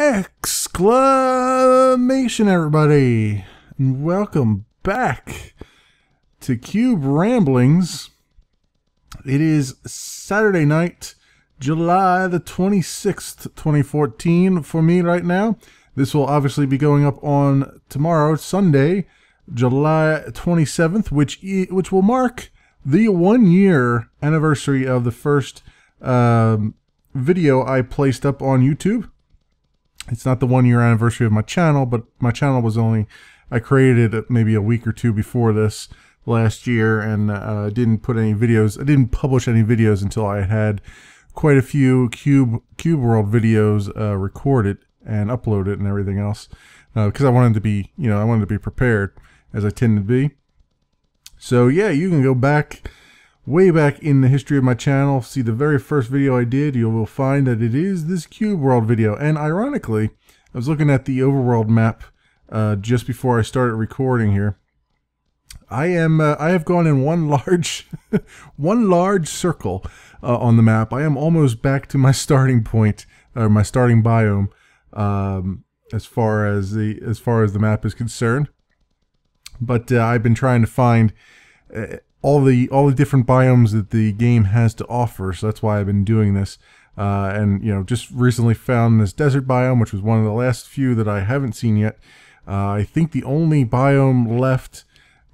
Exclamation, everybody, and welcome back to Cube Ramblings. It is Saturday night, July the 26th, 2014 for me right now. This will obviously be going up on tomorrow, Sunday, July 27th, which will mark the 1-year anniversary of the first video I placed up on YouTube. It's not the 1-year anniversary of my channel, but my channel was I created it maybe a week or two before this last year, and didn't put any videos. I didn't publish any videos until I had quite a few Cube World videos recorded and uploaded and everything else, because I wanted to be, I wanted to be prepared, as I tend to be. So yeah, you can go back, way back in the history of my channel, see the very first video I did. You will find that it is this Cube World video. And ironically, I was looking at the overworld map just before I started recording here. I have gone in one large circle on the map. I am almost back to my starting point, or my starting biome, as far as the map is concerned. But I've been trying to find all the different biomes that the game has to offer, so that's why I've been doing this. And just recently found this desert biome, which was one of the last few that I haven't seen yet. I think the only biome left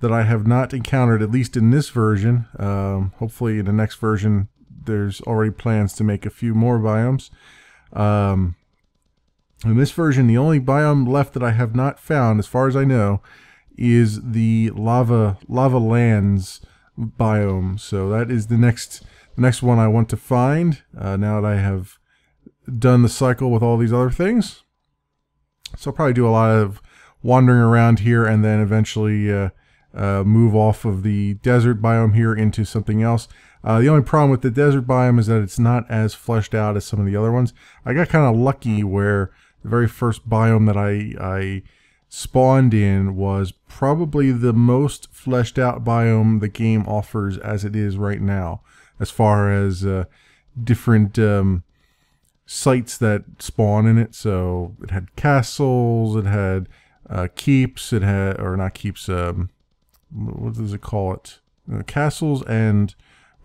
that I have not encountered, at least in this version. Hopefully in the next version there's already plans to make a few more biomes. In this version, the only biome left that I have not found, as far as I know, is the lava lands biome. So that is the next one I want to find, now that I have done the cycle with all these other things. So I'll probably do a lot of wandering around here, and then eventually move off of the desert biome here into something else. The only problem with the desert biome is that it's not as fleshed out as some of the other ones. I got kind of lucky where the very first biome that I spawned in was probably the most fleshed out biome the game offers as it is right now, as far as different sites that spawn in it. So it had castles, it had keeps, it had, or not keeps, what does it call it? Castles and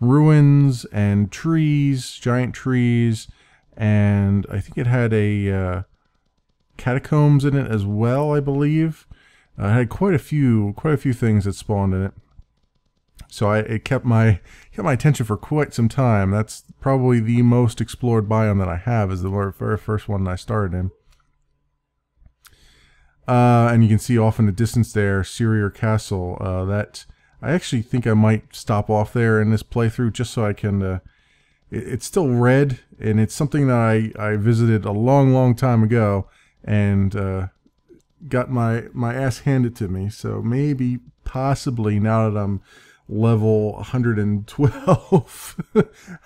ruins and trees, giant trees, and I think it had a catacombs in it as well, I believe. It had quite a few things that spawned in it. So it kept my attention for quite some time. That's probably the most explored biome that I have, is the very first one that I started in. And you can see off in the distance there, Syrier Castle. That I actually think I might stop off there in this playthrough, just so I can. It's still red, and it's something that I visited a long time ago, and got my ass handed to me. So maybe, possibly, now that I'm level 112,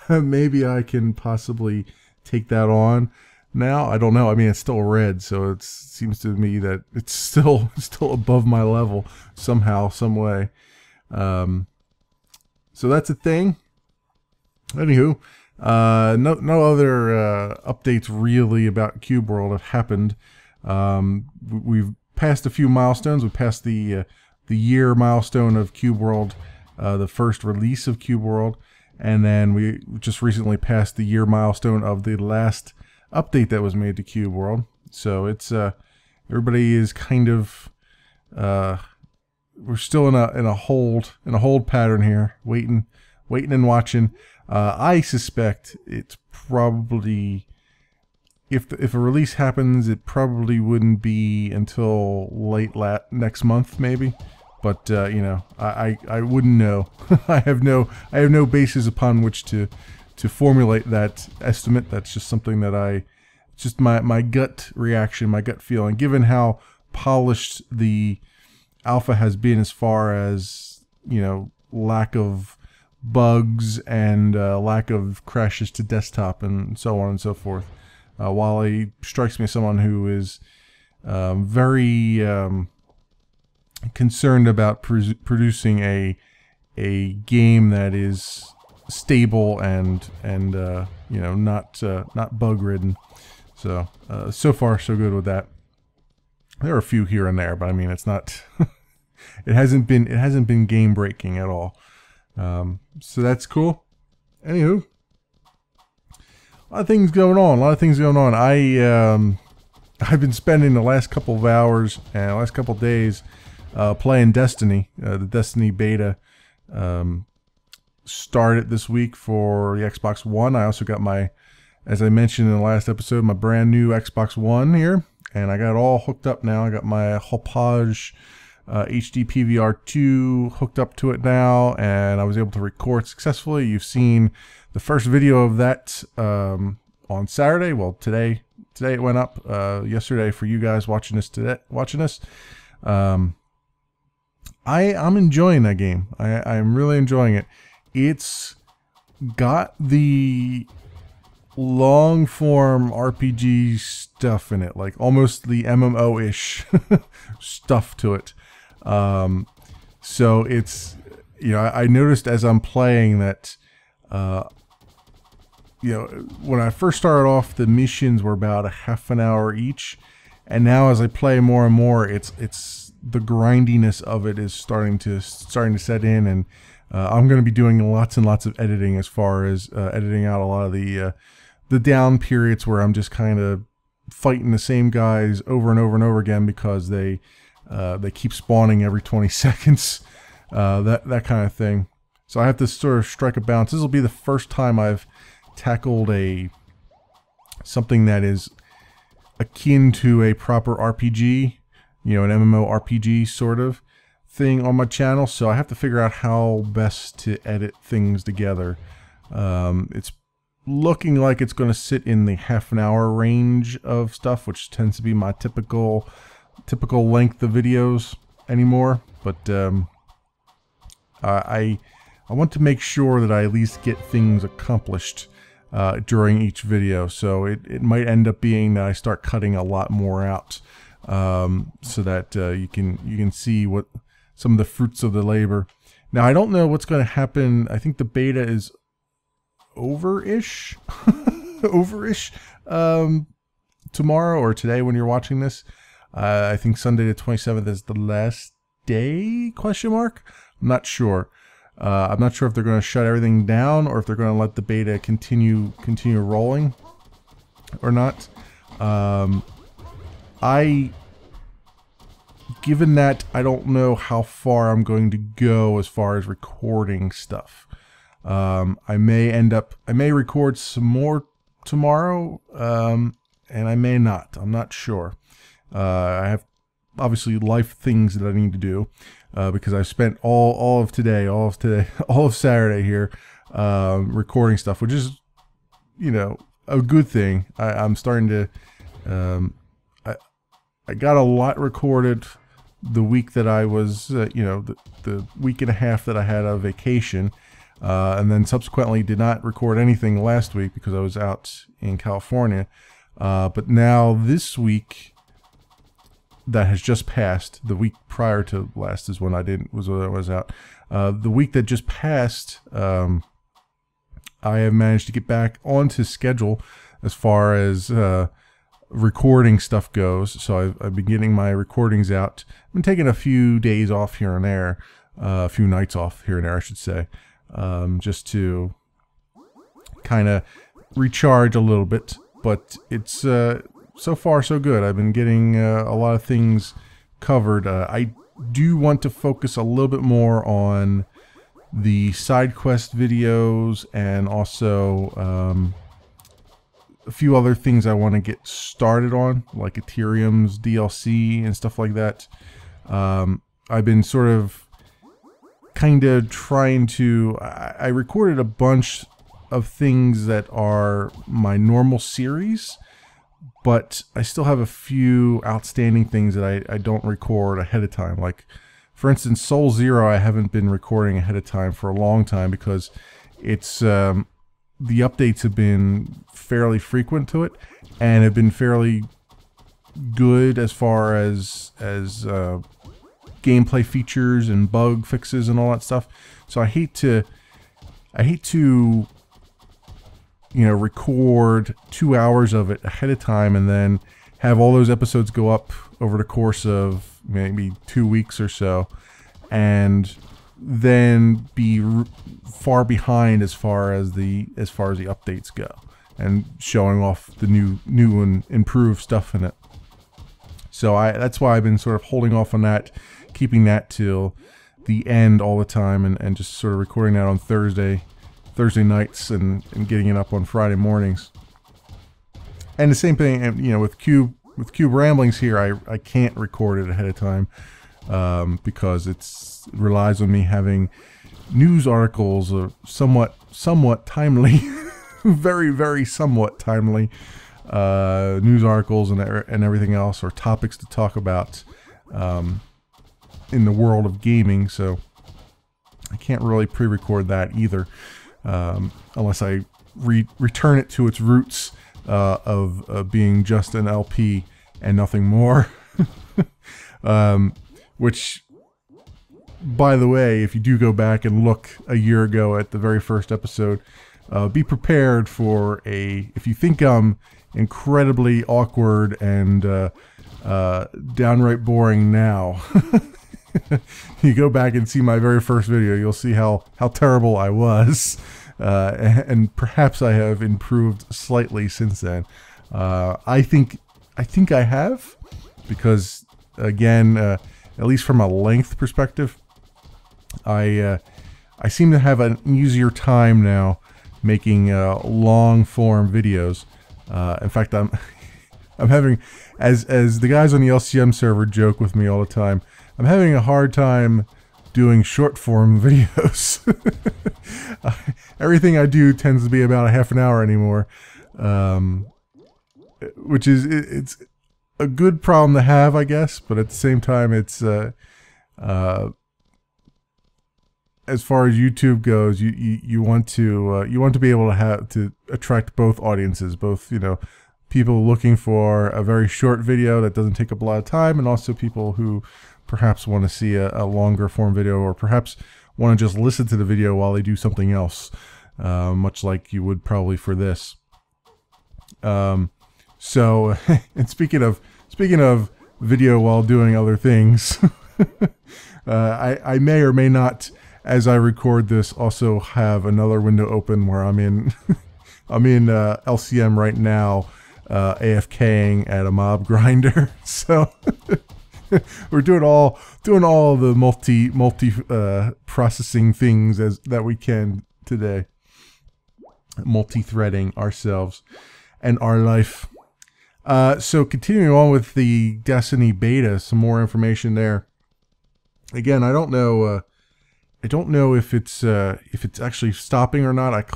maybe I can possibly take that on. Now, I don't know. I mean, it's still red, so it seems to me that it's still above my level somehow, some way. So that's a thing. Anywho, no other updates really about Cube World have happened. We've passed a few milestones. We passed the year milestone of Cube World, the first release of Cube World, and then we just recently passed the year milestone of the last update that was made to Cube World. So it's everybody is kind of we're still in a hold pattern here, waiting and watching. I suspect it's probably, if a release happens, it probably wouldn't be until late next month, maybe. But I wouldn't know. I have no basis upon which to formulate that estimate. That's just something that just my gut reaction, my gut feeling, given how polished the alpha has been, as far as lack of bugs and lack of crashes to desktop and so on and so forth. Wally strikes me as someone who is very concerned about producing a game that is stable and not bug ridden. So so far so good with that. There are a few here and there, but I mean it's not. it hasn't been game breaking at all. So that's cool. Anywho, a lot of things going on. I've been spending the last couple of hours and the last couple of days playing Destiny. The Destiny beta started this week for the Xbox One. I also got my, as I mentioned in the last episode, my brand new Xbox One here, and I got it all hooked up now. I got my Hauppauge HD PVR2 hooked up to it now, and I was able to record successfully. You've seen the first video of that on Saturday. Well, today it went up. Yesterday for you guys watching this I'm enjoying that game. I'm really enjoying it. It's got the long form RPG stuff in it, like almost the MMO-ish stuff to it. So it's, you know, I noticed as I'm playing that, you know, when I first started off, the missions were about a half an hour each, and now as I play more and more, it's the grindiness of it is starting to set in, and I'm going to be doing lots and lots of editing as far as editing out a lot of the down periods where I'm just kind of fighting the same guys over and over and over again because they keep spawning every 20 seconds, that kind of thing. So I have to sort of strike a balance. This will be the first time I've tackled something that is akin to a proper RPG, you know, an MMO RPG sort of thing on my channel. So I have to figure out how best to edit things together. It's looking like it's going to sit in the half an hour range of stuff, which tends to be my typical length of videos anymore. But I want to make sure that I at least get things accomplished during each video. So it might end up being that I start cutting a lot more out, so that you can see what some of the fruits of the labor. Now I don't know what's going to happen. I think the beta is over-ish tomorrow or today when you're watching this. I think Sunday the 27th is the last day, question mark? I'm not sure. I'm not sure if they're going to shut everything down or if they're going to let the beta continue rolling or not. Given that I don't know how far I'm going to go as far as recording stuff, I may record some more tomorrow, and I may not. I'm not sure. I have obviously life things that I need to do, because I've spent all of Saturday here recording stuff, which is, you know, a good thing. I'm starting to I got a lot recorded the week that I was, you know, the week and a half that I had a vacation, and then subsequently did not record anything last week because I was out in California. But now this week that has just passed, the week prior to last is when I was out. The week that just passed, I have managed to get back onto schedule as far as recording stuff goes. So I've been getting my recordings out. I've been taking a few days off here and there, a few nights off here and there, I should say, just to kind of recharge a little bit. But it's so far so good. I've been getting a lot of things covered. I do want to focus a little bit more on the side quest videos and also a few other things I want to get started on, like Ethereum's DLC and stuff like that. I've been sort of kind of trying to... I recorded a bunch of things that are my normal series, but I still have a few outstanding things that I don't record ahead of time. Like, for instance, Soul Zero I haven't been recording ahead of time for a long time because it's... the updates have been fairly frequent to it, and have been fairly good as far as gameplay features and bug fixes and all that stuff. So I hate to record 2 hours of it ahead of time and then have all those episodes go up over the course of maybe 2 weeks or so, and then be far behind as far as the updates go, and showing off the new and improved stuff in it. So that's why I've been sort of holding off on that, keeping that till the end all the time, and just sort of recording that on Thursday nights and getting it up on Friday mornings. And the same thing, with Cube Ramblings here, I can't record it ahead of time because it relies on me having news articles, somewhat timely, very, very somewhat timely news articles and everything else, or topics to talk about in the world of gaming. So I can't really pre-record that either, unless I return it to its roots of being just an LP and nothing more. Which, by the way, if you do go back and look a year ago at the very first episode, be prepared for if you think I'm incredibly awkward and downright boring now, you go back and see my very first video, you'll see how terrible I was. And perhaps I have improved slightly since then. I think I have, because again, at least from a length perspective, I seem to have an easier time now making long form videos. In fact, I'm having, as the guys on the LCM server joke with me all the time, I'm having a hard time doing short form videos. Everything I do tends to be about a half an hour anymore, which is it's a good problem to have, I guess. But at the same time, it's as far as YouTube goes, you want to be able to attract both audiences, both people looking for a very short video that doesn't take up a lot of time, and also people who perhaps want to see a longer form video, or perhaps want to just listen to the video while they do something else, much like you would probably for this. So, and speaking of video while doing other things, I may or may not, as I record this, also have another window open where I'm in LCM right now, AFKing at a mob grinder. So we're doing all the multi processing things that we can today, multi-threading ourselves and our life. So continuing on with the Destiny beta, some more information there. Again, I don't know if it's actually stopping or not.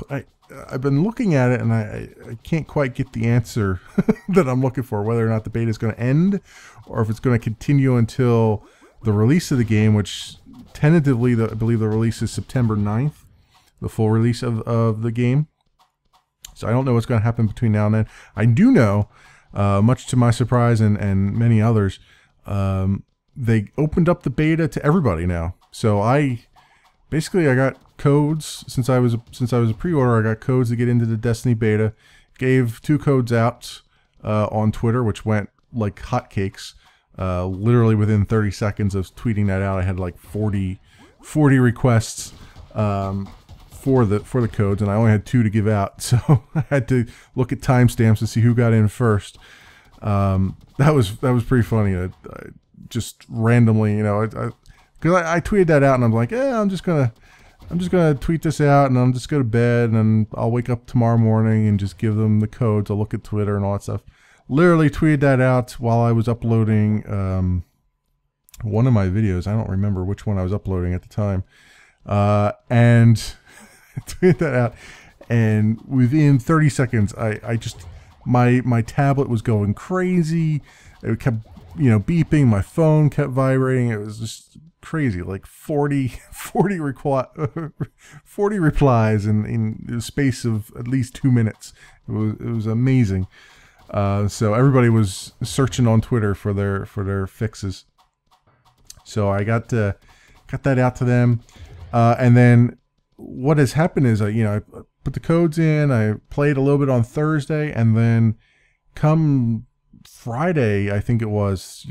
I've been looking at it and I can't quite get the answer that I'm looking for, whether or not the beta is going to end or if it's going to continue until the release of the game, which tentatively, I believe the release is September 9th, the full release of the game. So I don't know what's going to happen between now and then. I do know, much to my surprise and many others, they opened up the beta to everybody now. So I got codes since I was a pre-order. I got codes to get into the Destiny beta. Gave 2 codes out on Twitter, which went like hotcakes. Literally within 30 seconds of tweeting that out, I had like 40 requests for the codes, and I only had 2 to give out. So I had to look at timestamps to see who got in first. That was pretty funny. I just randomly, because I tweeted that out, and I'm like, I'm just gonna tweet this out, and I'm just go to bed, and I'll wake up tomorrow morning and just give them the codes. I'll look at Twitter and all that stuff. Literally tweeted that out while I was uploading one of my videos. I don't remember which one I was uploading at the time, and tweeted that out, and within 30 seconds, I just my tablet was going crazy. It kept beeping. My phone kept vibrating. It was just crazy, like 40 replies in the space of at least 2 minutes. It was amazing. So everybody was searching on Twitter for their fixes. So I got that out to them, and then what has happened is I put the codes in. I played a little bit on Thursday, and then come Friday, I think it was.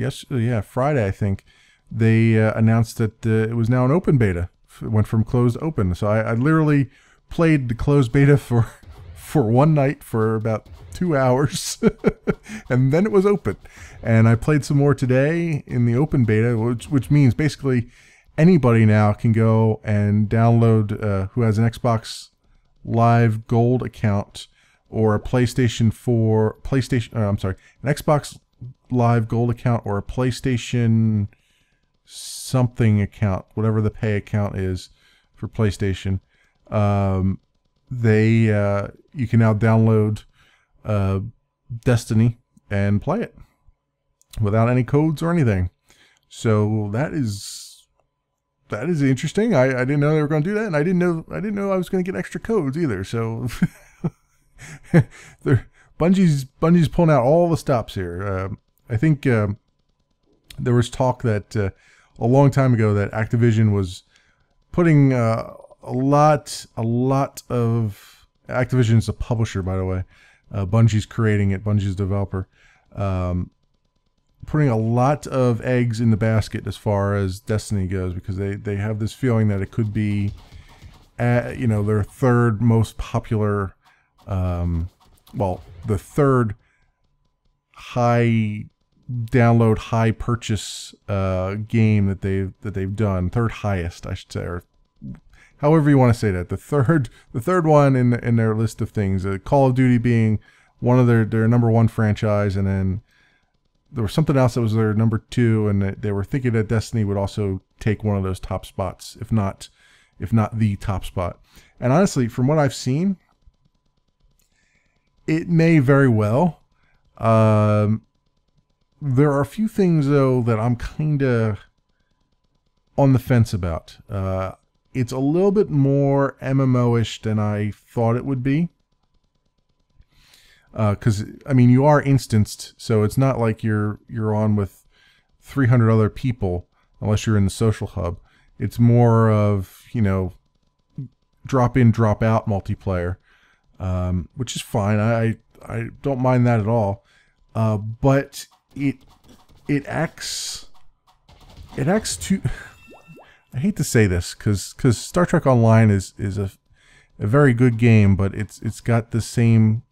Friday, I think they announced that it was now an open beta. It went from closed to open. So I literally played the closed beta for one night for about 2 hours, and then it was open. And I played some more today in the open beta, which means basically anybody now can go and download, who has an Xbox Live Gold account or a PlayStation 4, an Xbox Live Gold account or a PlayStation something account, whatever the pay account is for PlayStation. You can now download Destiny and play it without any codes or anything. So that is interesting. I didn't know they were going to do that, and I didn't know I was going to get extra codes either. So Bungie's pulling out all the stops here. I think there was talk that a long time ago that Activision was putting a lot of Activision's a publisher, by the way. Bungie's creating it. Bungie's developer. Putting a lot of eggs in the basket as far as Destiny goes, because they have this feeling that it could be, their third most popular, the third high download, high purchase game that they've done. Third highest, I should say, or however you want to say that. The third one in their list of things. Call of Duty being one of their number one franchise, and then there was something else that was their number two, and they were thinking that Destiny would also take one of those top spots, if not the top spot. And honestly, from what I've seen, it may very well. There are a few things though that I'm kind of on the fence about. It's a little bit more MMO-ish than I thought it would be. Because you are instanced, so it's not like you're on with 300 other people unless you're in the social hub. It's more of drop in, drop out multiplayer, which is fine. I don't mind that at all. But it acts too. I hate to say this because Star Trek Online is a very good game, but it's got the same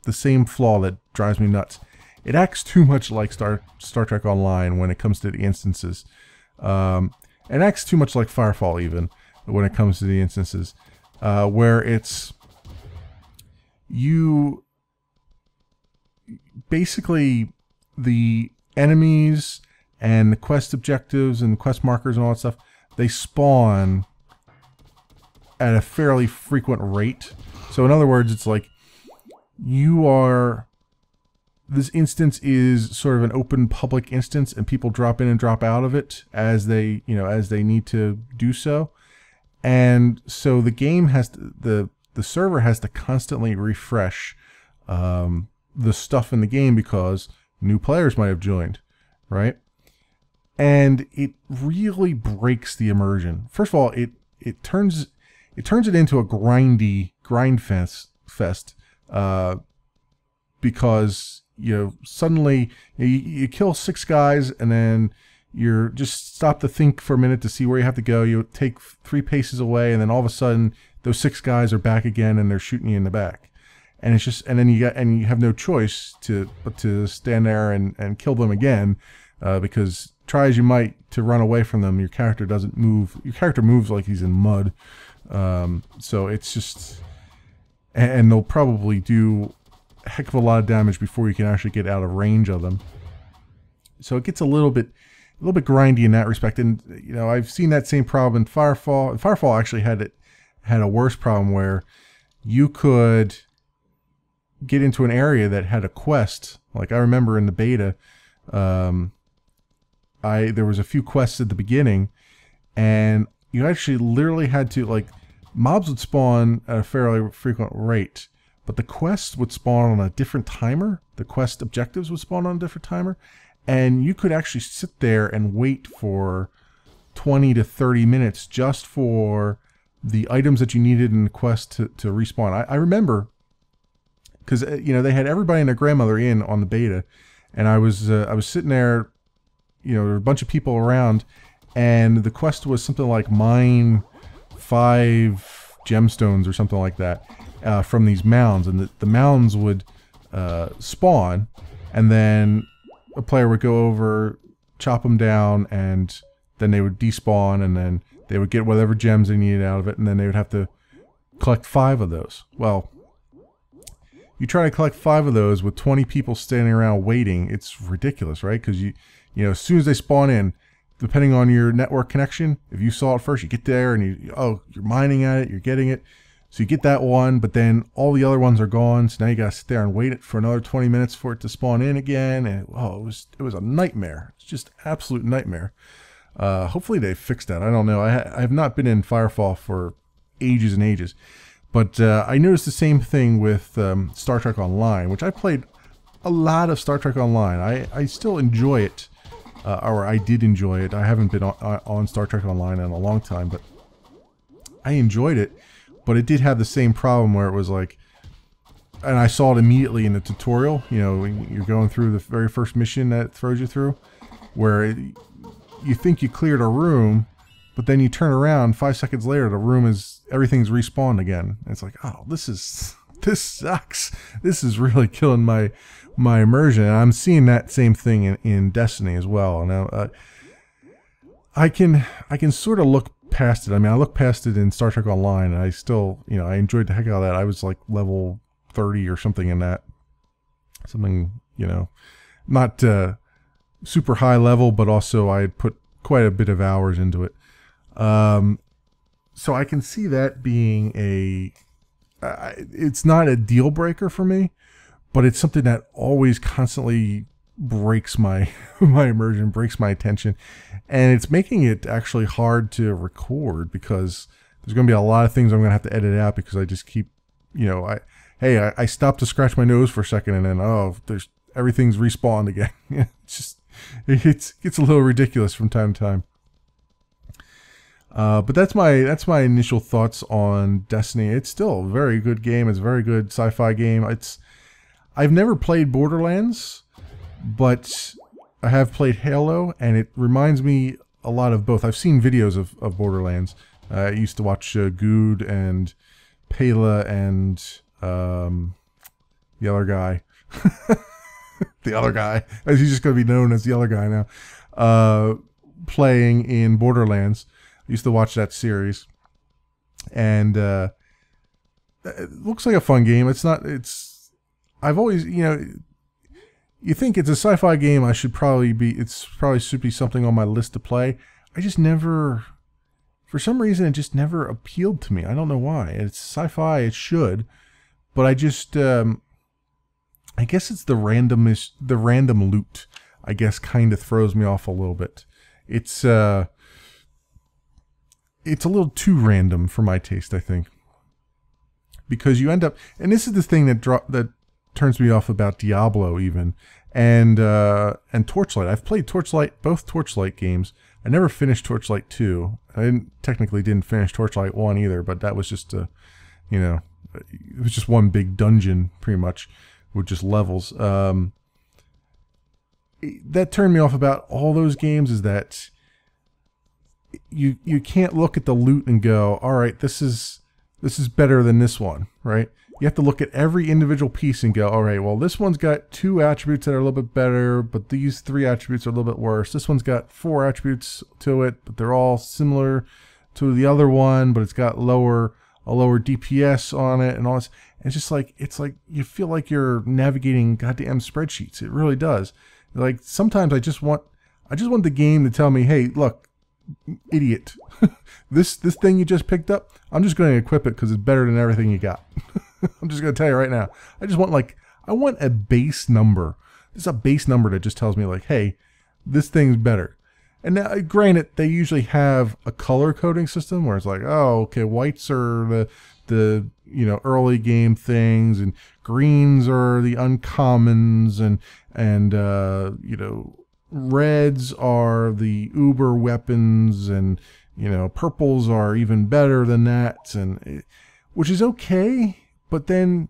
flaw that drives me nuts. It acts too much like Star Trek Online when it comes to the instances. It acts too much like Firefall even when it comes to the instances, where it's you basically the enemies and the quest objectives and quest markers and all that stuff, they spawn at a fairly frequent rate. So in other words, it's like this instance is sort of an open public instance, and people drop in and drop out of it as they need to do so. And so the game has to, the server has to constantly refresh the stuff in the game because new players might have joined, right? And it really breaks the immersion. First of all, it turns it into a grind fest because suddenly you kill 6 guys, and then you're just stop to think for a minute to see where you have to go. You take 3 paces away, and then all of a sudden those 6 guys are back again, and they're shooting you in the back. And it's just, and then you have no choice but to stand there and kill them again, because try as you might to run away from them, your character doesn't move. Your character moves like he's in mud. So it's just, and they'll probably do a heck of a lot of damage before you can actually get out of range of them. So it gets a little bit grindy in that respect. And I've seen that same problem in Firefall. Firefall actually had a worse problem where you could get into an area that had a quest. Like I remember in the beta, there was a few quests at the beginning, and you actually literally had to, like, mobs would spawn at a fairly frequent rate, but the quests would spawn on a different timer. The quest objectives would spawn on a different timer, and you could actually sit there and wait for 20 to 30 minutes just for the items that you needed in the quest to respawn. I remember, because you know, they had everybody and their grandmother in on the beta, and I was sitting there, you know, there were a bunch of people around, and the quest was something like mine 5 gemstones or something like that from these mounds, and the mounds would spawn, and then a player would go over, chop them down, and then they would despawn, and then they would get whatever gems they needed out of it, and then they would have to collect 5 of those. Well, you try to collect 5 of those with 20 people standing around waiting, it's ridiculous, right? Because you know, as soon as they spawn in, depending on your network connection, if you saw it first, you get there and you're mining at it, you're getting it. So you get that one, but then all the other ones are gone, so now you gotta sit there and wait for another 20 minutes for it to spawn in again, and it was a nightmare. It's just absolute nightmare. Hopefully they fixed that. I don't know. I have not been in Firefall for ages and ages, but I noticed the same thing with Star Trek Online, which I played a lot of Star Trek Online. I still enjoy it, or I did enjoy it. I haven't been on Star Trek Online in a long time, but I enjoyed it. But it did have the same problem where it was like, and I saw it immediately in the tutorial, you know, when you're going through the very first mission that it throws you through, where you think you cleared a room, but then you turn around 5 seconds later, everything's respawned again. And it's like, oh, this sucks. This is really killing my immersion. And I'm seeing that same thing in Destiny as well. Now, I can sort of look past it. I mean, I look past it in Star Trek Online, and I still, you know, I enjoyed the heck out of that. I was like level 30 or something in that. Something, you know, not super high level, but also I had put quite a bit of hours into it. So I can see that being it's not a deal breaker for me, but it's something that always constantly breaks my immersion, breaks my attention, and it's making it actually hard to record, because there's going to be a lot of things I'm going to have to edit out, because I just keep, you know, I stopped to scratch my nose for a second, and then everything's respawned again. it gets a little ridiculous from time to time. But that's my initial thoughts on Destiny. It's still a very good game. It's a very good sci-fi game. I've never played Borderlands, but I have played Halo, and it reminds me a lot of both. I've seen videos of Borderlands. I used to watch Good and Pela and the other guy. The other guy. He's just going to be known as the other guy now. Playing in Borderlands. I used to watch that series. And it looks like a fun game. I've always, you know, you think it's a sci-fi game, it probably should be something on my list to play. I just never, for some reason, it just never appealed to me. I don't know why. It's sci-fi, it should, but I just, I guess it's the random loot, I guess, kind of throws me off a little bit. It's a little too random for my taste, I think. Because you end up, and this is the thing that turns me off about Diablo even, and Torchlight. I've played both Torchlight games. I never finished Torchlight 2. I technically didn't finish Torchlight 1 either, but that was just you know, it was just one big dungeon pretty much with just levels. That turned me off about all those games, is that you can't look at the loot and go, all right, this is better than this one, right? You have to look at every individual piece and go, all right, well, this one's got 2 attributes that are a little bit better, but these 3 attributes are a little bit worse. This one's got 4 attributes to it, but they're all similar to the other one, but it's got a lower DPS on it and all this. And it's like you feel like you're navigating goddamn spreadsheets. It really does. Like, sometimes I just want the game to tell me, hey, look, idiot, this thing you just picked up, I'm just going to equip it because it's better than everything you got. I'm just going to tell you right now. I want a base number. There's a base number that just tells me, like, hey, this thing's better. And now, granted, they usually have a color coding system where it's like, oh, okay, whites are the you know, early game things, and greens are the uncommons, and you know, reds are the uber weapons, and you know, purples are even better than that, which is okay, but then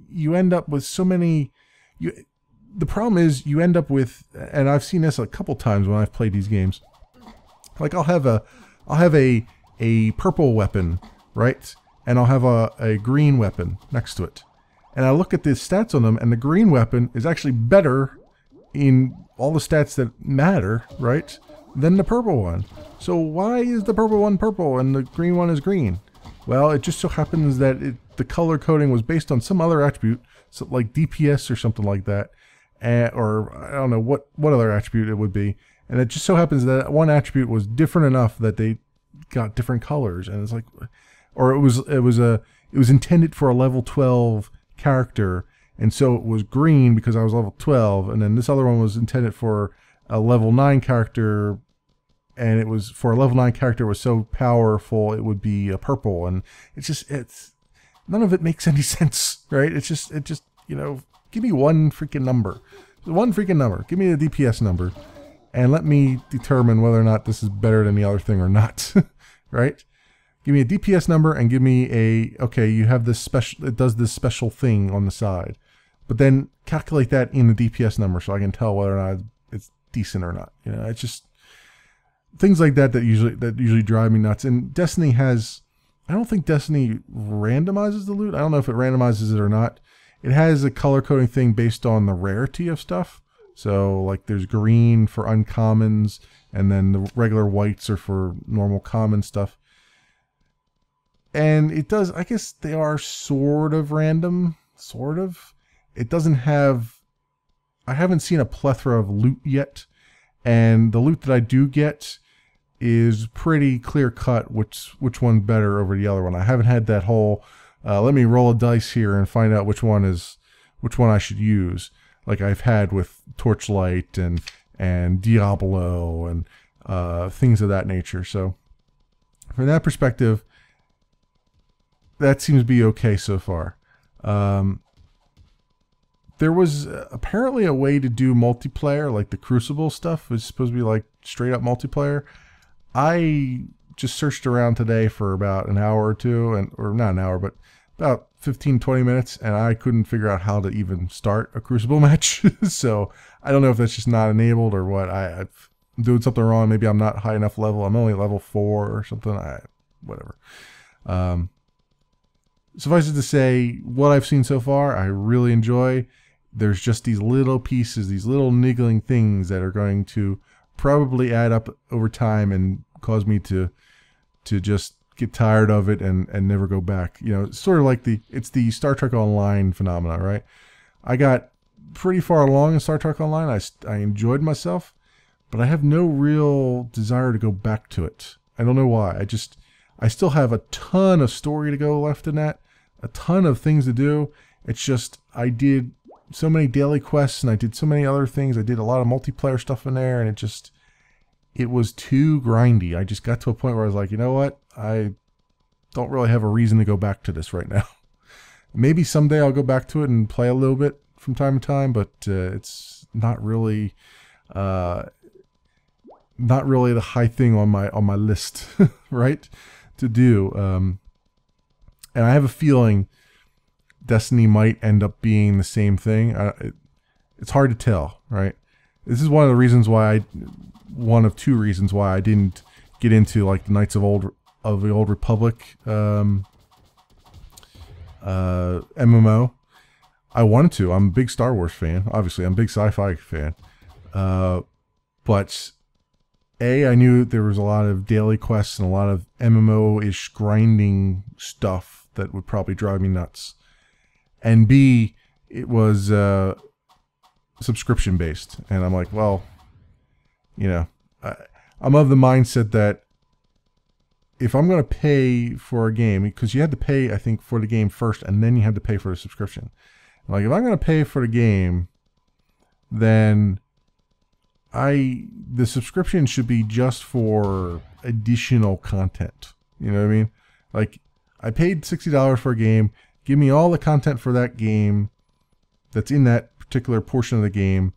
you end up with so many. The problem is you end up with, and I've seen this a couple times when I've played these games. Like I'll have a purple weapon, right, and I'll have a green weapon next to it, and I look at the stats on them, and the green weapon is actually better in all the stats that matter, right, than the purple one. So why is the purple one purple and the green one is green? Well, it just so happens that the color coding was based on some other attribute, so like DPS or something like that, or I don't know what other attribute it would be. And it just so happens that one attribute was different enough that they got different colors, and it's like, or it was intended for a level 12 character, and so it was green because I was level 12, and then this other one was intended for a level 9 character, and it was for a level 9 character was so powerful it would be a purple, and it's none of it makes any sense, right? It just you know, give me one freaking number, give me the DPS number, and let me determine whether or not this is better than the other thing or not, right? Give me a DPS number and give me okay, you have this special, it does this special thing on the side, but then calculate that in the DPS number so I can tell whether or not it's decent or not. You know, it's just things like that that usually drive me nuts. And Destiny has, I don't think Destiny randomizes the loot. I don't know if it randomizes it or not. It has a color coding thing based on the rarity of stuff. So like there's green for uncommons, and then the regular whites are for normal common stuff. And it does, I guess they are sort of random, sort of. It doesn't have, I haven't seen a plethora of loot yet. And the loot that I do get is pretty clear cut which one's better over the other one. I haven't had that whole, let me roll a dice here and find out which one I should use, like I've had with Torchlight and Diablo and things of that nature. So from that perspective, that seems to be okay so far. There was apparently a way to do multiplayer, like the Crucible stuff is supposed to be like straight up multiplayer. I just searched around today for about an hour or two, or not an hour, but about 15-20 minutes, and I couldn't figure out how to even start a Crucible match. So I don't know if that's just not enabled or what. I'm doing something wrong. Maybe I'm not high enough level. I'm only level 4 or something. Whatever. Suffice it to say, what I've seen so far, I really enjoy. There's just these little pieces, these little niggling things that are going to probably add up over time and cause me to just get tired of it and never go back. You know, it's sort of like it's the Star Trek Online phenomena, right? I got pretty far along in Star Trek Online. I enjoyed myself, but I have no real desire to go back to it. I don't know why. I still have a ton of story to go left in that, a ton of things to do. It's just, I did so many daily quests and I did so many other things. I did a lot of multiplayer stuff in there, and it was too grindy. I just got to a point where I was like, you know what? I don't really have a reason to go back to this right now. Maybe someday I'll go back to it and play a little bit from time to time, but it's not really the high thing on my list, right, to do. And I have a feeling Destiny might end up being the same thing. It's hard to tell, right? This is one of the reasons why one of two reasons why I didn't get into like the Knights of the Old Republic MMO. I wanted to. I'm a big Star Wars fan. Obviously, I'm a big sci-fi fan. But I knew there was a lot of daily quests and a lot of MMO-ish grinding stuff that would probably drive me nuts. And B, it was subscription based, and I'm like, well, you know, I'm of the mindset that if I'm going to pay for a game, because you had to pay, I think, for the game first, and then you had to pay for the subscription. Like, if I'm going to pay for the game, then the subscription should be just for additional content. You know what I mean? Like, I paid $60 for a game. Give me all the content for that game that's in that particular portion of the game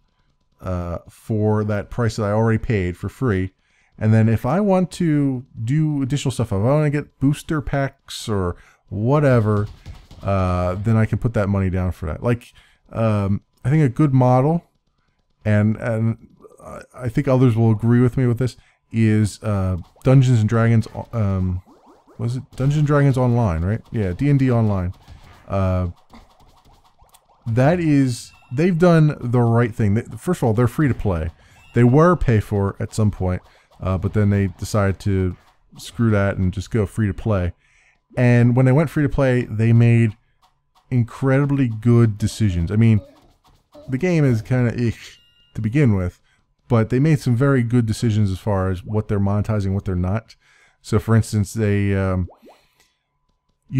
for that price that I already paid for free. And then if I want to do additional stuff, if I want to get booster packs or whatever, then I can put that money down for that. Like, I think a good model, and I think others will agree with me with this, is Dungeons and Dragons. Was it Dungeons and Dragons Online, right? Yeah, D&D Online. That is, they've done the right thing. First of all, they're free to play. They were pay for at some point, but then they decided to screw that and just go free to play. And when they went free to play, they made incredibly good decisions. I mean, the game is kind of ish to begin with, but they made some very good decisions as far as what they're monetizing, what they're not. So, for instance, you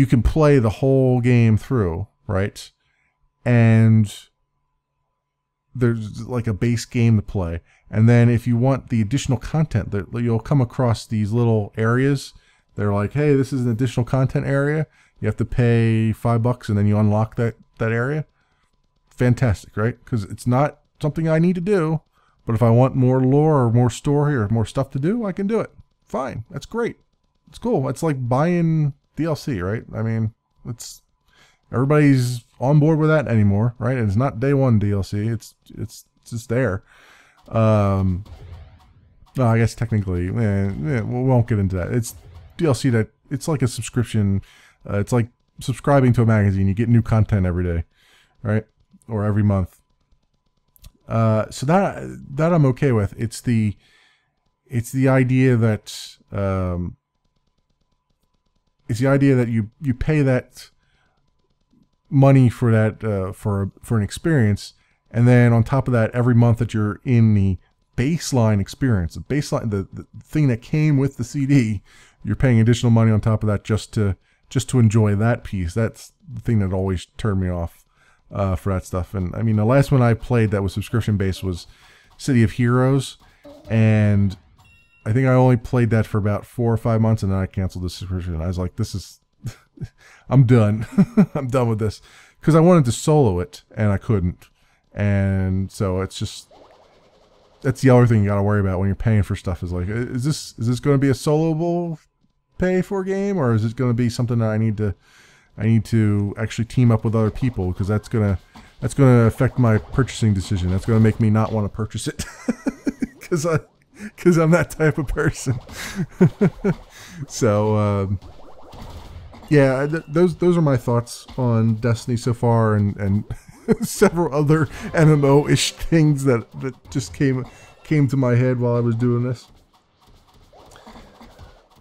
can play the whole game through, right? And there's like a base game to play. And then if you want the additional content, you'll come across these little areas. They're like, hey, this is an additional content area. You have to pay $5 and then you unlock that area. Fantastic, right? Because it's not something I need to do. But if I want more lore or more story or more stuff to do, I can do it. Fine. That's great. It's cool. It's like buying DLC, right? I mean, everybody's on board with that anymore, right? And it's not day one DLC. It's just there. Well, I guess technically, we won't get into that. It's DLC that it's like a subscription. It's like subscribing to a magazine. You get new content every day, right? Or every month. So that I'm okay with. It's the idea that you pay that money for that for an experience, and then on top of that, every month that you're in the baseline experience, the thing that came with the CD, you're paying additional money on top of that just to enjoy that piece. That's the thing that always turned me off for that stuff. And I mean, the last one I played that was subscription based was City of Heroes, and I think I only played that for about 4 or 5 months, and then I canceled the subscription. I was like, this is I'm done. I'm done with this, because I wanted to solo it and I couldn't. And so it's just, that's the other thing you got to worry about when you're paying for stuff, is like, is this going to be a soloable pay for game, or is it going to be something that I need to actually team up with other people, because that's going to affect my purchasing decision. That's going to make me not want to purchase it because I'm that type of person. So yeah, those are my thoughts on Destiny so far, and several other MMO-ish things that just came to my head while I was doing this.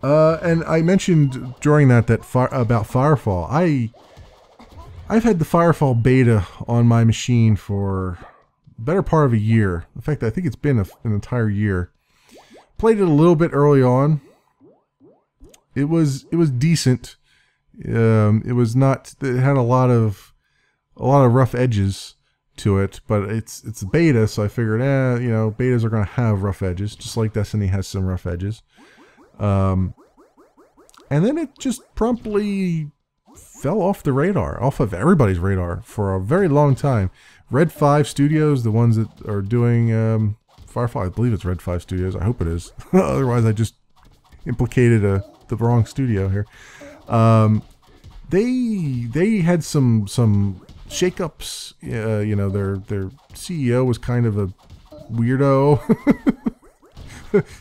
And I mentioned during that about Firefall. I've had the Firefall beta on my machine for the better part of a year. In fact, I think it's been an entire year. Played it a little bit early on. It was decent. It was not. It had a lot of rough edges to it, but it's a beta, so I figured, betas are gonna have rough edges, just like Destiny has some rough edges. And then it just promptly fell off the radar, off of everybody's radar for a very long time. Red 5 Studios, the ones that are doing Firefly, I believe it's Red 5 Studios. I hope it is. Otherwise, I just implicated the wrong studio here. They had some shakeups. Their CEO was kind of a weirdo.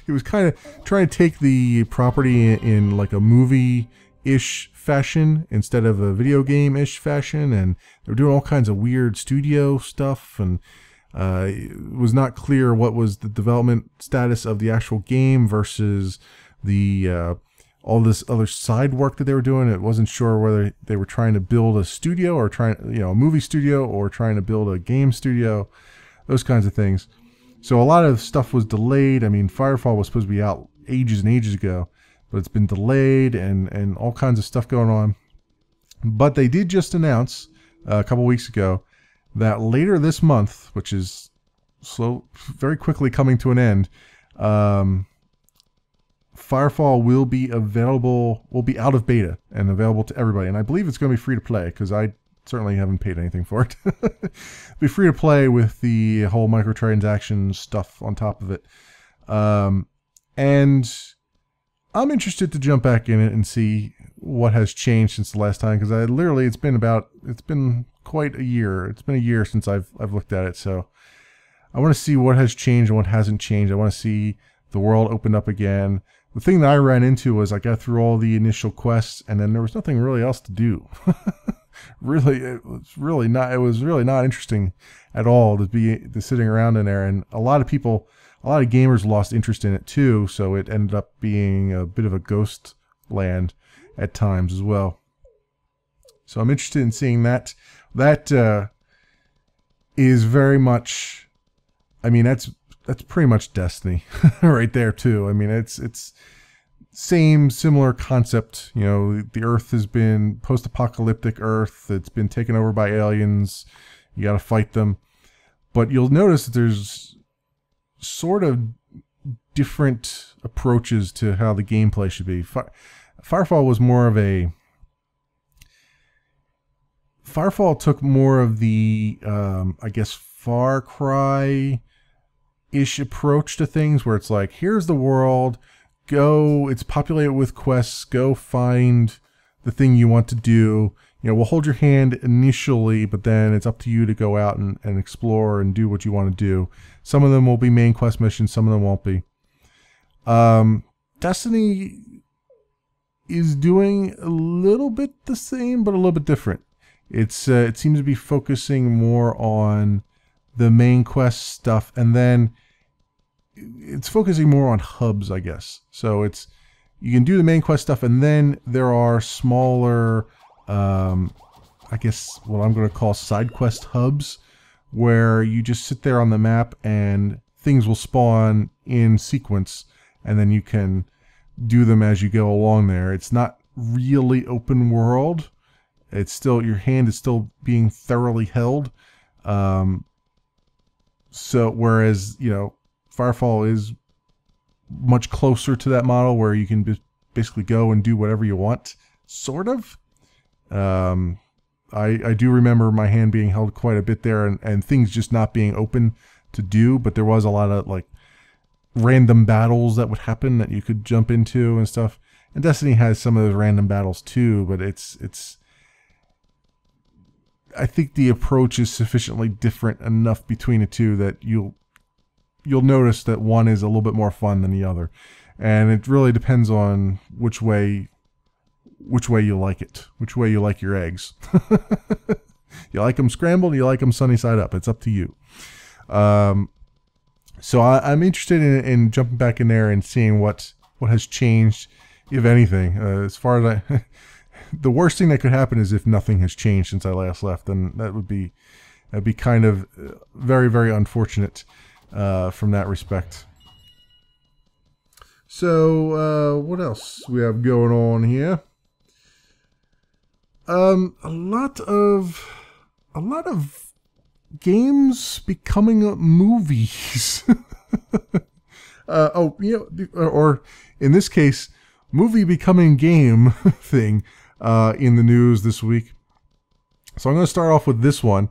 He was kind of trying to take the property in like a movie-ish fashion instead of a video game-ish fashion, and they were doing all kinds of weird studio stuff, and it was not clear what was the development status of the actual game versus the all this other side work that they were doing. It wasn't sure whether they were trying to build a studio or a movie studio, or trying to build a game studio, those kinds of things. So a lot of stuff was delayed. I mean, Firefall was supposed to be out ages and ages ago, but it's been delayed, and all kinds of stuff going on. But they did just announce a couple weeks ago that later this month, which is very quickly coming to an end, Firefall will be out of beta and available to everybody. And I believe it's going to be free to play, because I certainly haven't paid anything for it. Be free to play with the whole microtransaction stuff on top of it. And I'm interested to jump back in it and see what has changed since the last time, because it's been quite a year. It's been a year since I've looked at it, so I want to see what has changed and what hasn't changed. I want to see the world open up again. The thing that I ran into was I got through all the initial quests, and then there was nothing really else to do. It was really not interesting at all to sitting around in there. And a lot of gamers lost interest in it too, so it ended up being a bit of a ghost land at times as well. So I'm interested in seeing that. That is very much, I mean, that's pretty much Destiny right there too. I mean, it's similar concept. You know, the Earth has been post-apocalyptic Earth. It's been taken over by aliens. You got to fight them. But you'll notice that there's sort of different approaches to how the gameplay should be. Firefall took more of the, I guess, Far Cry-ish approach to things, where it's like, here's the world, it's populated with quests, go find the thing you want to do. You know, we'll hold your hand initially, but then it's up to you to go out and explore and do what you want to do. Some of them will be main quest missions, some of them won't be. Destiny is doing a little bit the same, but a little bit different. It seems to be focusing more on the main quest stuff, and then it's focusing more on hubs, I guess. So you can do the main quest stuff, and then there are smaller, I guess what I'm going to call side quest hubs, where you just sit there on the map and things will spawn in sequence, and then you can do them as you go along there. It's not really open world. It's still, your hand is still being thoroughly held. So whereas, you know, Firefall is much closer to that model, where you can basically go and do whatever you want, sort of. I do remember my hand being held quite a bit there, and things just not being open to do, but there was a lot of like random battles that would happen that you could jump into and stuff. And Destiny has some of those random battles too, but it's I think the approach is sufficiently different enough between the two that you'll notice that one is a little bit more fun than the other. And it really depends on which way you like it, which way you like your eggs. You like them scrambled, you like them sunny side up. It's up to you. So I'm interested in jumping back in there and seeing what has changed, if anything. As far as the worst thing that could happen is if nothing has changed since I last left, and that'd be kind of very, very unfortunate from that respect. So what else we have going on here? A lot of games becoming movies. Or in this case, movie becoming game thing in the news this week. So I'm going to start off with this one,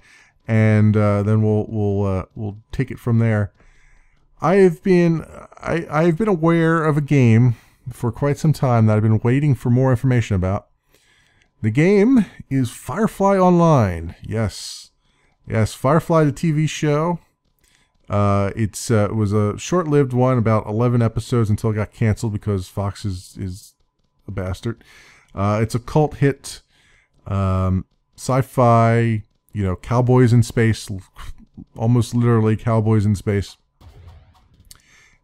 and then we'll take it from there. I've been aware of a game for quite some time that I've been waiting for more information about. The game is Firefly Online. Yes, Firefly, the TV show. It was a short-lived one, about 11 episodes until it got canceled because Fox is a bastard. It's a cult hit, sci-fi, cowboys in space, almost literally cowboys in space.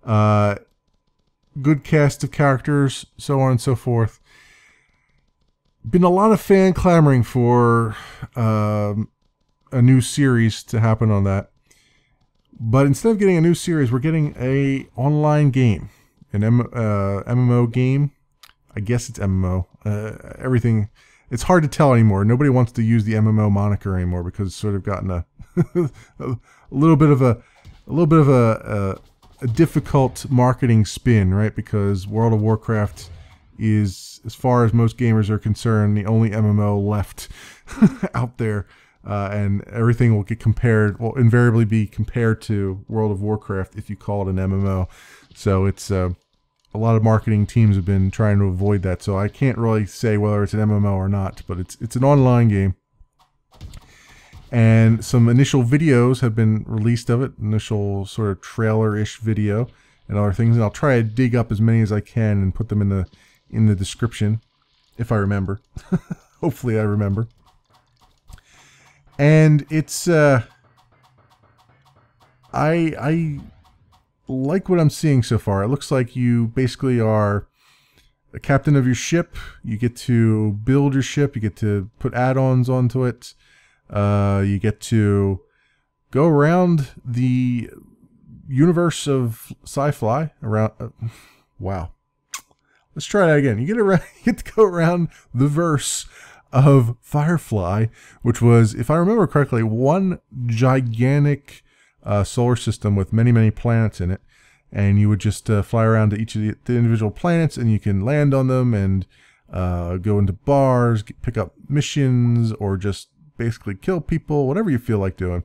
Good cast of characters, so on and so forth. Been a lot of fan clamoring for a new series to happen on that. But instead of getting a new series, we're getting a online game, an MMO game. I guess it's MMO. Everything, it's hard to tell anymore. Nobody wants to use the MMO moniker anymore because it's sort of gotten a little bit of a difficult marketing spin, right? Because World of Warcraft is, as far as most gamers are concerned, the only MMO left out there. And everything will invariably be compared to World of Warcraft if you call it an MMO. So it's a lot of marketing teams have been trying to avoid that, so I can't really say whether it's an MMO or not, but it's an online game. And some initial videos have been released of it, initial sort of trailer-ish video and other things, and I'll try to dig up as many as I can and put them in the description, if I remember. Hopefully I remember. And it's, I like what I'm seeing so far. It looks like you basically are a captain of your ship. You get to build your ship. You get to put add-ons onto it. You get to go around the universe of sci-fi. Wow. Let's try that again. You get to go around the verse of Firefly, which was, if I remember correctly, one gigantic solar system with many, many planets in it, and you would just fly around to each of the individual planets, and you can land on them and go into bars, pick up missions, or just basically kill people, whatever you feel like doing.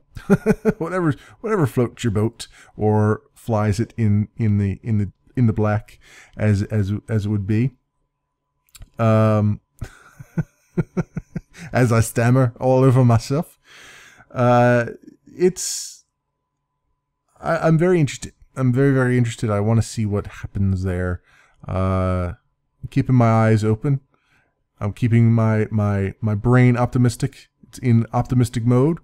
whatever floats your boat or flies it in the black as it would be. As I stammer all over myself. I'm very interested. I'm very, very interested. I want to see what happens there. I'm keeping my eyes open. I'm keeping my brain optimistic. It's in optimistic mode.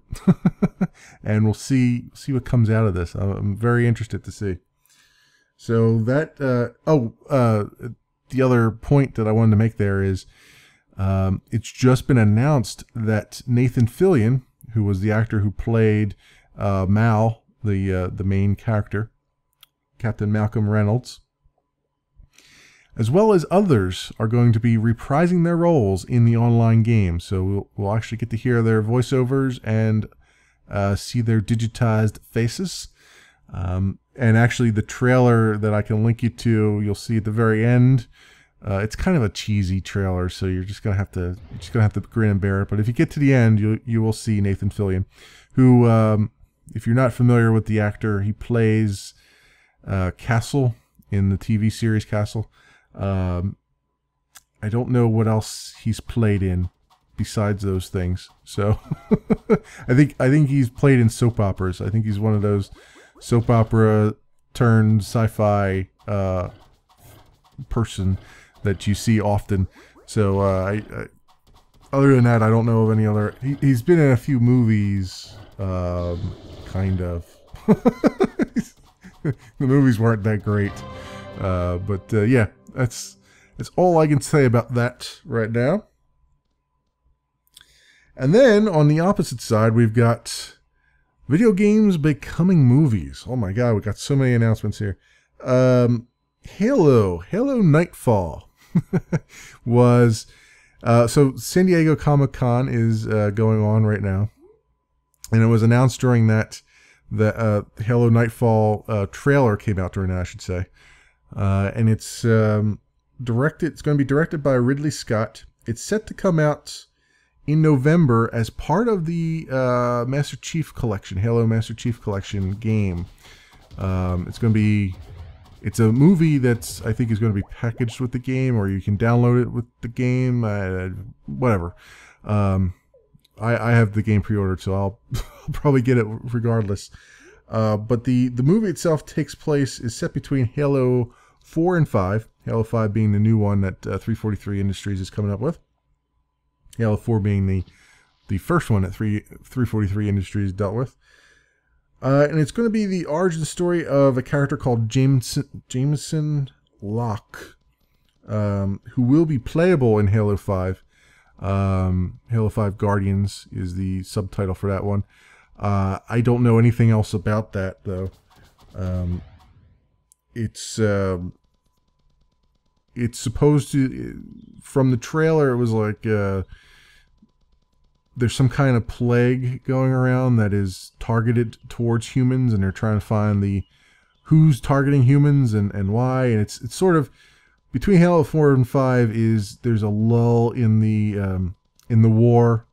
And we'll see what comes out of this. I'm very interested to see. So that, the other point that I wanted to make there is, it's just been announced that Nathan Fillion, who was the actor who played Mal, the main character, Captain Malcolm Reynolds, as well as others, are going to be reprising their roles in the online game. So we'll actually get to hear their voiceovers and see their digitized faces. And actually, the trailer that I can link you to, you'll see at the very end. It's kind of a cheesy trailer, so you're just gonna have to grin and bear it. But if you get to the end, you will see Nathan Fillion, who, if you're not familiar with the actor, he plays Castle in the TV series Castle. I don't know what else he's played in besides those things. So I think he's played in soap operas. I think he's one of those soap opera turned sci-fi person that you see often. So other than that, I don't know of any other. He's been in a few movies, kind of. The movies weren't that great, but yeah, that's all I can say about that right now. And then on the opposite side, we've got video games becoming movies. Oh my god, we got so many announcements here. Halo Nightfall was so San Diego Comic-Con is going on right now, and it was announced during that the Halo Nightfall trailer came out during that, I should say, and it's directed. It's going to be directed by Ridley Scott. It's set to come out in November as part of the Master Chief Collection, Halo Master Chief Collection game. It's going to be. It's a movie that's, I think, is going to be packaged with the game, or you can download it with the game, whatever. I have the game pre-ordered, so I'll probably get it regardless. But the movie itself is set between Halo 4 and 5, Halo 5 being the new one that 343 Industries is coming up with. Halo 4 being the first one that 343 Industries dealt with. And it's going to be the origin story of a character called Jameson Locke, who will be playable in Halo 5. Halo 5 Guardians is the subtitle for that one. I don't know anything else about that, though. It's supposed to, from the trailer, it was like there's some kind of plague going around that is targeted towards humans, and they're trying to find who's targeting humans and why. And it's sort of between Halo 4 and 5 there's a lull in the war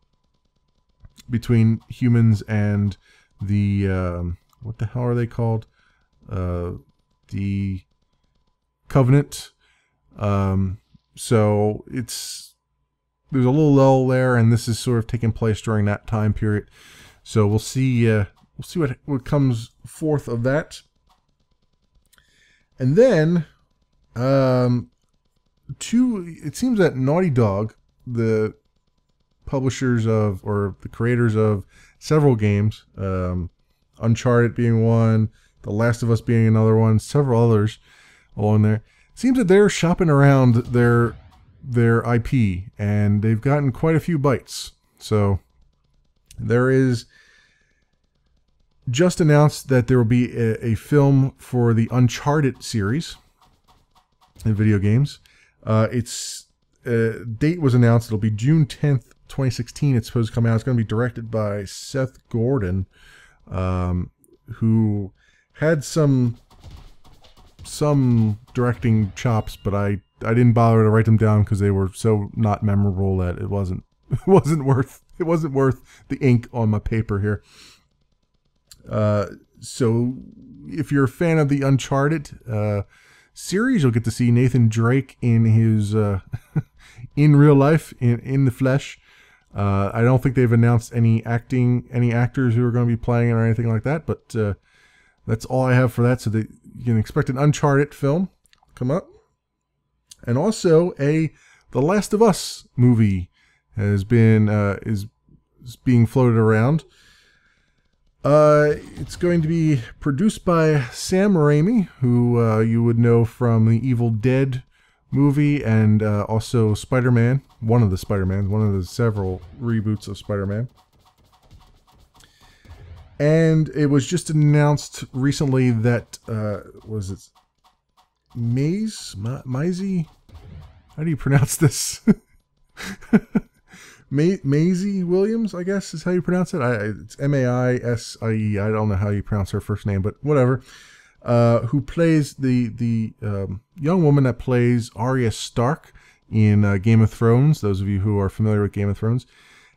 between humans and the what the hell are they called? The Covenant. So there's a little lull there, and this is sort of taking place during that time period. So we'll see what comes forth of that. And then it seems that Naughty Dog, the publishers of, or the creators of several games, Uncharted being one, The Last of Us being another one, several others along there, seems that they're shopping around their IP, and they've gotten quite a few bites. So there is just announced that there will be a film for the Uncharted series in video games. Its date was announced. It'll be June 10th, 2016. It's supposed to come out. It's going to be directed by Seth Gordon, who had some directing chops, but I didn't bother to write them down because they were so not memorable that it wasn't worth the ink on my paper here. So if you're a fan of the Uncharted series, you'll get to see Nathan Drake in his in real life, in the flesh. I don't think they've announced any actors who are going to be playing it or anything like that, but that's all I have for that. So that you can expect an Uncharted film come up. And also The Last of Us movie has been is being floated around. It's going to be produced by Sam Raimi, who you would know from the Evil Dead movie, and also Spider-Man, one of the several reboots of Spider-Man. And it was just announced recently that was it Maisie? How do you pronounce this? Maisie Williams, I guess is how you pronounce it. It's Maisie. I don't know how you pronounce her first name, but whatever. Who plays the young woman that plays Arya Stark in Game of Thrones? Those of you who are familiar with Game of Thrones,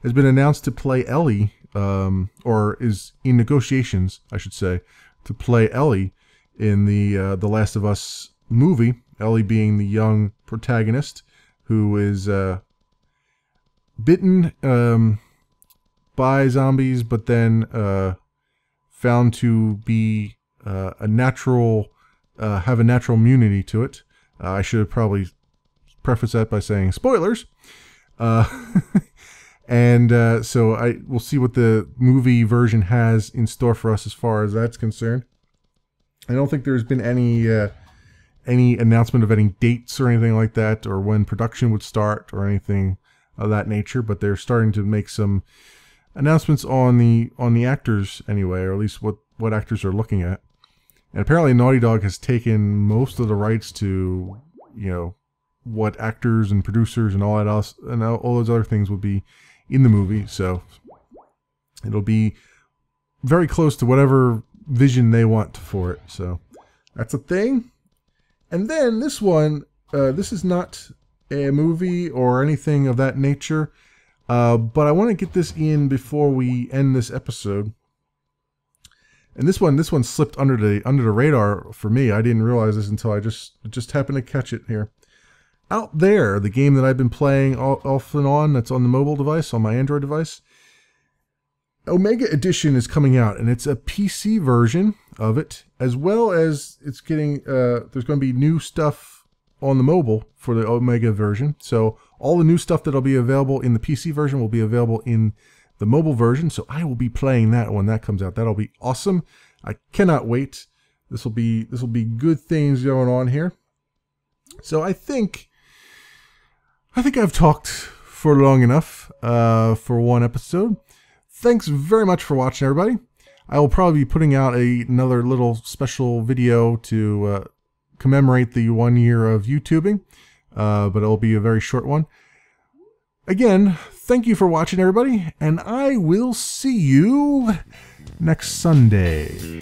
has been announced to play Ellie, or is in negotiations, I should say, to play Ellie in the Last of Us movie. Ellie being the young protagonist who is bitten by zombies, but then found to be have a natural immunity to it. I should have probably prefaced that by saying spoilers. And so we'll see what the movie version has in store for us as far as that's concerned. I don't think there's been any announcement of any dates or anything like that, or when production would start or anything of that nature, but they're starting to make some announcements on the actors anyway, or at least what actors are looking at. And apparently Naughty Dog has taken most of the rights to, what actors and producers and all that else and all those other things will be in the movie, so it'll be very close to whatever vision they want for it. So that's a thing. And then this one, this is not a movie or anything of that nature, but I want to get this in before we end this episode. And this one slipped under the radar for me. I didn't realize this until I just happened to catch it here. Out There, the game that I've been playing off and on, that's on the mobile device, on my Android device, Omega Edition is coming out, and it's a PC version of it, as well as it's getting, there's going to be new stuff on the mobile for the Omega version. So all the new stuff that'll be available in the PC version will be available in the mobile version. So I will be playing that when that comes out. That'll be awesome. I cannot wait. This will be good things going on here. So I think I've talked for long enough for one episode. Thanks very much for watching, everybody. I will probably be putting out another little special video to commemorate the 1 year of YouTubing, but it'll be a very short one. Again, thank you for watching, everybody, and I will see you next Sunday.